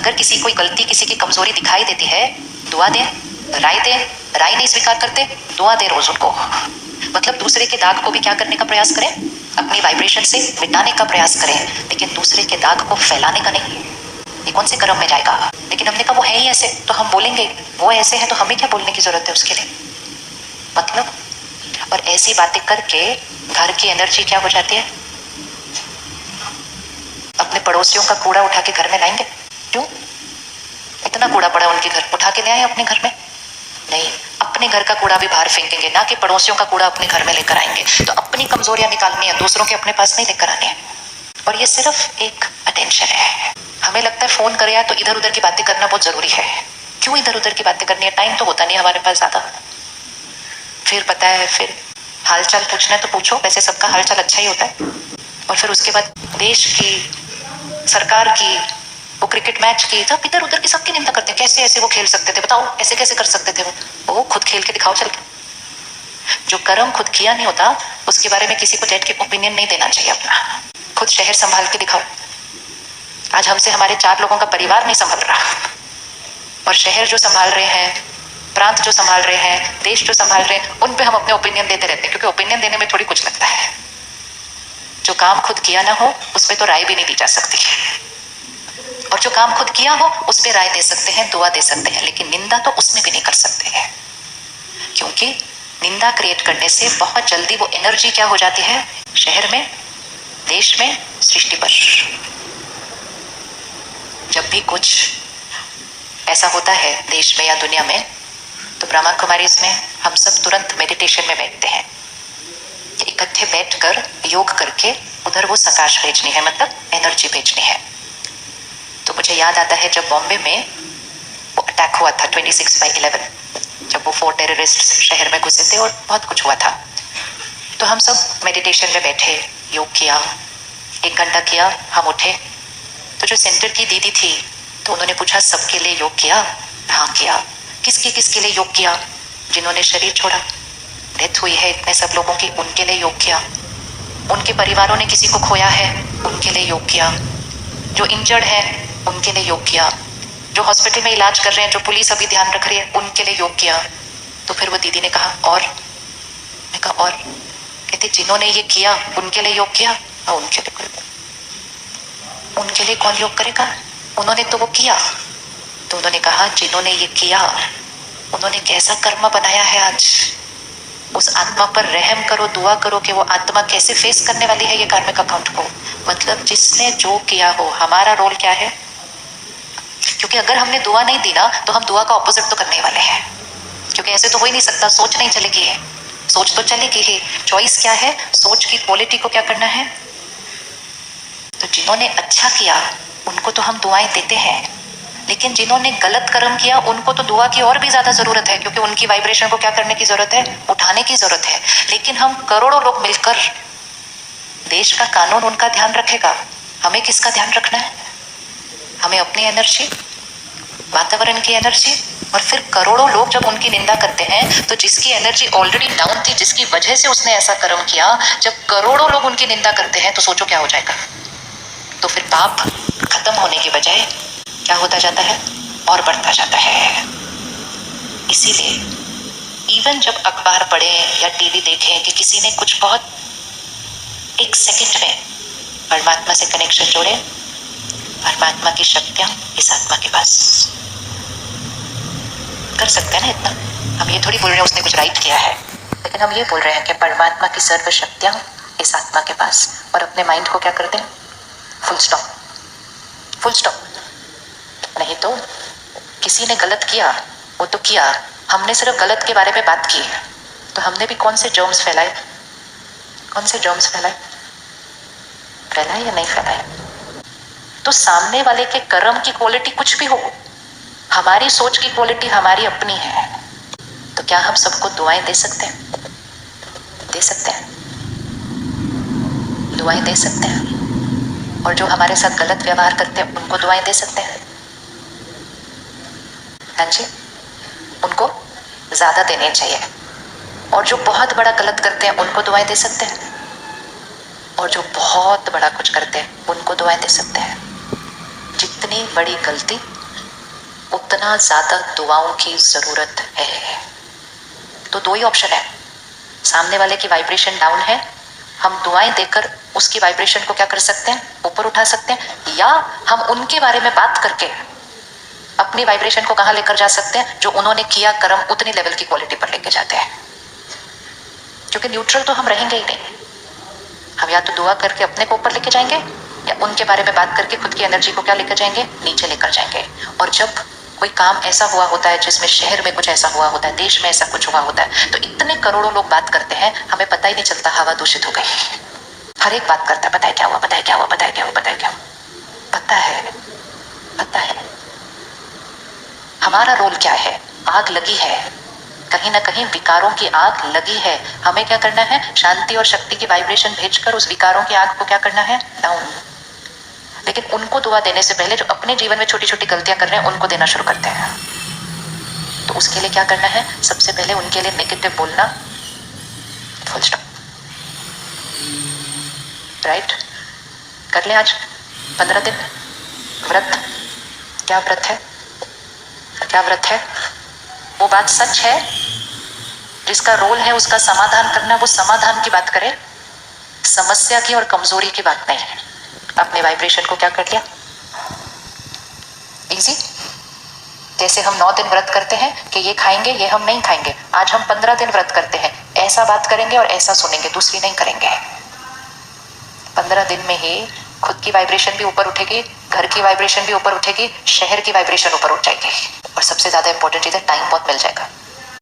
अगर किसी कोई गलती, किसी की कमजोरी दिखाई देती है, दुआ दें, राय दें, राय नहीं स्वीकार करते, दुआ दें रोज उनको। मतलब दूसरे के दाग को भी क्या करने का प्रयास करें, अपनी वाइब्रेशन से मिटाने का प्रयास करें, लेकिन दूसरे के दाग को फैलाने का नहीं। ये कौन से कर्म में जाएगा? लेकिन हमने कहा वो है ही ऐसे, तो हम बोलेंगे वो ऐसे है, तो हमें क्या बोलने की जरूरत है उसके लिए? मतलब, और ऐसी बातें करके घर की एनर्जी क्या हो जाती है? अपने पड़ोसियों का कूड़ा उठा के घर में लाएंगे? क्यों? इतना कूड़ा पड़ा उनके घर, उठा के ले आए अपने घर में? नहीं, अपने घर का कूड़ा भी बाहर फेंकेंगे, ना कि पड़ोसियों का कूड़ा अपने घर में लेकर आएंगे। तो अपनी कमजोरियां निकालनी है, दूसरों के अपने पास नहीं लेकर आने हैं। और ये सिर्फ एक अटेंशन है। हमें लगता है फोन करे तो इधर उधर की बातें करना बहुत जरूरी है। क्यों इधर उधर की बातें करनी है? टाइम तो होता नहीं हमारे पास ज्यादा। फिर पता है, फिर हालचाल पूछना है तो पूछो, वैसे सबका हालचाल अच्छा ही होता है। और फिर उसके बाद देश की, सरकार की, वो क्रिकेट मैच की, सब इधर उधर की सबकी निंदा करते हैं। कैसे ऐसे वो खेल सकते थे, बताओ ऐसे कैसे कर सकते थे वो खुद खेल के दिखाओ चल के। जो कर्म खुद किया नहीं होता उसके बारे में किसी को बैठ के ओपिनियन नहीं देना चाहिए अपना। खुद शहर संभाल के दिखाओ। आज हमसे हमारे 4 लोगों का परिवार नहीं संभल रहा, और शहर जो संभाल रहे हैं, प्रांत जो संभाल रहे हैं, देश जो संभाल रहे हैं, उन पे हम अपने ओपिनियन देते रहते हैं, क्योंकि ओपिनियन देने में थोड़ी कुछ लगता है। जो काम खुद किया ना हो उस पर तो राय भी नहीं दी जा सकती, और जो काम खुद किया हो उस पर राय दे सकते हैं, दुआ दे सकते हैं, लेकिन निंदा तो उसमें भी नहीं कर सकते हैं। क्योंकि निंदा क्रिएट करने से बहुत जल्दी वो एनर्जी क्या हो जाती है, शहर में, देश में, सृष्टि पर। जब भी कुछ ऐसा होता है देश में या दुनिया में, तो ब्रह्मा कुमारी इसमें हम सब तुरंत मेडिटेशन में बैठते हैं। इकट्ठे बैठकर योग करके उधर वो सकाश भेजनी है, मतलब एनर्जी भेजनी है। तो मुझे याद आता है जब बॉम्बे में वो अटैक हुआ था 26/11, जब वो 4 टेररिस्ट शहर में घुसे थे और बहुत कुछ हुआ था। तो हम सब मेडिटेशन में बैठे, योग किया, 1 घंटा किया, हम उठे। तो जो सेंटर की दीदी थी, तो उन्होंने पूछा सबके लिए योग किया? हाँ किया। किसके लिए योग किया? जिन्होंने शरीर छोड़ा, डेथ हुई है इतने सब लोगों की, उनके लिए योग किया। उनके परिवारों ने किसी को खोया है, उनके लिए योग किया। जो इंजर्ड है उनके लिए योग किया। जो हॉस्पिटल में इलाज कर रहे हैं, जो पुलिस अभी ध्यान रख रही है, उनके लिए योग किया। तो फिर वो दीदी ने कहा और? मैं कहा और? कहते जिन्होंने ये किया उनके लिए योग किया? हाँ उनके लिए। उनके लिए कौन योग करेगा? उन्होंने तो वो किया। तो उन्होंने कहा जिन्होंने ये किया उन्होंने कैसा कर्म बनाया है आज, उस आत्मा पर रहम करो, दुआ करो कि वो आत्मा कैसे फेस करने वाली है ये कार्मिक अकाउंट को। मतलब जिसने जो किया हो, हमारा रोल क्या है? क्योंकि अगर हमने दुआ नहीं दी ना, तो हम दुआ का ऑपोजिट तो करने वाले हैं, क्योंकि ऐसे तो हो ही नहीं सकता। सोच नहीं चलेगी है, सोच तो चलेगी ही। चॉइस क्या है? सोच की क्वालिटी को क्या करना है। तो जिन्होंने अच्छा किया उनको तो हम दुआएं देते हैं, लेकिन जिन्होंने गलत कर्म किया उनको तो दुआ की और भी ज्यादा जरूरत है, क्योंकि उनकी वाइब्रेशन को क्या करने की जरूरत है? उठाने की जरूरत है। लेकिन हम करोड़ों लोग मिलकर, देश का कानून उनका ध्यान रखेगा, हमें किसका ध्यान रखना है? हमें अपनी एनर्जी, वातावरण की एनर्जी। और फिर करोड़ों लोग जब उनकी निंदा करते हैं, तो जिसकी एनर्जी ऑलरेडी डाउन थी, जिसकी वजह से उसने ऐसा कर्म किया, जब करोड़ों लोग उनकी निंदा करते हैं, तो सोचो क्या हो जाएगा। तो फिर पाप खत्म होने की बजाय क्या होता जाता है? और बढ़ता जाता है। इसीलिए इवन जब अखबार पढ़ें या टीवी देखें कि किसी ने कुछ बहुत 1 सेकंड में परमात्मा से कनेक्शन जोड़े, परमात्मा की शक्तियां इस आत्मा के पास कर सकते हैं ना इतना। हम ये थोड़ी बोल रहे हैं उसने कुछ राइट किया है, लेकिन हम ये बोल रहे हैं कि परमात्मा की सर्व शक्तियां इस आत्मा के पास। और अपने माइंड को क्या कर दें? Full stop, full stop. नहीं तो किसी ने गलत किया, वो तो किया, हमने सिर्फ गलत के बारे में बात की, तो हमने भी कौन से जर्म्स फैलाए? कौन से जर्म्स फैलाए? फैलाए या नहीं फैलाए? तो सामने वाले के कर्म की क्वालिटी कुछ भी हो, हमारी सोच की क्वालिटी हमारी अपनी है। तो क्या हम सबको दुआएं दे सकते हैं? दे सकते हैं, दुआएं दे सकते हैं। और जो हमारे साथ गलत व्यवहार करते हैं उनको दुआएं दे सकते हैं। हाँ जी, उनको ज्यादा देने चाहिए। और जो बहुत बड़ा गलत करते हैं उनको दुआएं दे सकते हैं, और जो बहुत बड़ा कुछ करते हैं उनको दुआएं दे सकते हैं। जितनी बड़ी गलती उतना ज्यादा दुआओं की जरूरत है। तो दो ही ऑप्शन है, सामने वाले की वाइब्रेशन डाउन है, हम दुआएं देकर उसकी वाइब्रेशन को क्या कर सकते हैं, ऊपर उठा सकते हैं, या हम उनके बारे में बात करके अपनी वाइब्रेशन को कहां लेकर जा सकते हैं, जो उन्होंने किया कर्म उतनी लेवल की क्वालिटी पर लेके जाते हैं। क्योंकि न्यूट्रल तो हम रहेंगे ही नहीं, हम या तो दुआ करके अपने को ऊपर लेके जाएंगे या उनके बारे में बात करके खुद की एनर्जी को क्या लेकर जाएंगे, नीचे लेकर जाएंगे। और जब कोई काम ऐसा हुआ होता है जिसमें शहर में कुछ ऐसा हुआ होता है, देश में ऐसा कुछ हुआ होता है, तो इतने करोड़ों लोग बात करते हैं, हमें पता ही नहीं चलता हवा दूषित हो गई। हर एक बात करता है, पता है क्या हुआ, पता है क्या हुआ, पता है क्या हुआ, पता है क्या हुआ। पता है, पता है हमारा रोल क्या है। आग लगी है, कहीं ना कहीं विकारों की आग लगी है, हमें क्या करना है, शांति और शक्ति की वाइब्रेशन भेजकर उस विकारों की आग को क्या करना है, डाउन। लेकिन उनको दुआ देने से पहले जो अपने जीवन में छोटी छोटी गलतियां कर रहे हैं उनको देना शुरू करते हैं। तो उसके लिए क्या करना है, सबसे पहले उनके लिए नेगेटिव बोलना, फुल स्टॉप। राइट, कर ले आज 15 दिन व्रत। क्या व्रत है, क्या व्रत है, वो बात सच है, जिसका रोल है उसका समाधान करना, वो समाधान की बात करे, समस्या की और कमजोरी की बात नहीं है। अपने वाइब्रेशन को क्या कर लिया, इजी। जैसे हम 9 दिन व्रत करते हैं कि ये खाएंगे, ये हम नहीं खाएंगे, आज हम 15 दिन व्रत करते हैं, ऐसा बात करेंगे और ऐसा सुनेंगे, दूसरी नहीं करेंगे। 15 दिन में ही खुद की वाइब्रेशन भी ऊपर उठेगी, घर की वाइब्रेशन भी ऊपर उठेगी, शहर की वाइब्रेशन ऊपर उठ जाएगी, और सबसे ज्यादा इंपॉर्टेंट चीज है, टाइम बहुत मिल जाएगा।